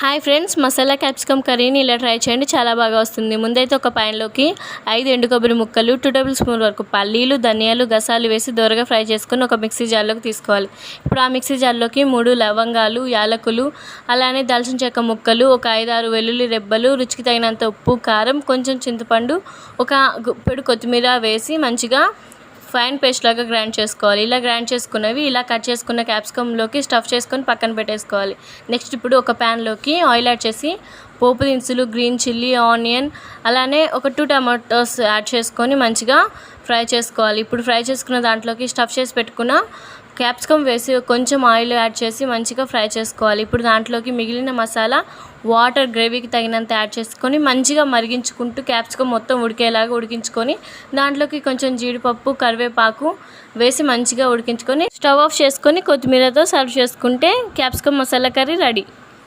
Hi friends, masala capsicum కర్రీని ఇలా try చేయండి, చాలా బాగా వస్తుంది. ముందైతే ఒక ప్యాన్లోకి 5 ఎండు కొబ్బరి ముక్కలు, 2 టేబుల్ స్పూన్ వరకు పల్లీలు, ధనియాలు, గసాలు వేసి దోరగా ఫ్రై చేసుకొని ఒక మిక్సీ జార్లోకి తీసుకోవాలి. ఇప్పుడు ఆ మిక్సీ జార్లోకి 3 లవంగాలు, యాలకులు, అలానే దాల్చిన చెక్క ముక్కలు, ఒక 5-6 వెల్లుల్లి రెబ్బలు, రుచికి తగినంత ఉప్పు, కారం, కొంచెం చింతపండు, ఒక గుప్పెడు కొత్తిమీర వేసి మంచిగా ఫైన్ పేస్ట్ లాగా గ్రైండ్ చేసుకోవాలి. ఇలా గ్రైండ్ చేసుకున్నవి ఇలా కట్ చేసుకున్న క్యాప్సికంలోకి స్టఫ్ చేసుకొని పక్కన పెట్టేసుకోవాలి. నెక్స్ట్ ఇప్పుడు ఒక ప్యాన్లోకి ఆయిల్ యాడ్ చేసి పోపు దినుసులు, గ్రీన్ చిల్లీ, ఆనియన్, అలానే ఒక 2 టమాటోస్ యాడ్ చేసుకొని మంచిగా ఫ్రై చేసుకోవాలి. ఇప్పుడు ఫ్రై చేసుకున్న దాంట్లోకి స్టఫ్ చేసి పెట్టుకున్న క్యాప్సికమ్ వేసి కొంచెం ఆయిల్ యాడ్ చేసి మంచిగా ఫ్రై చేసుకోవాలి. ఇప్పుడు దాంట్లోకి మిగిలిన మసాలా వాటర్ గ్రేవీకి తగినంత యాడ్ చేసుకొని మంచిగా మరిగించుకుంటూ క్యాప్సికమ్ మొత్తం ఉడికేలాగా ఉడికించుకొని దాంట్లోకి కొంచెం జీడిపప్పు, కరివేపాకు వేసి మంచిగా ఉడికించుకొని స్టవ్ ఆఫ్ చేసుకొని కొత్తిమీరతో సర్వ్ చేసుకుంటే క్యాప్సికమ్ మసాలా కర్రీ రెడీ.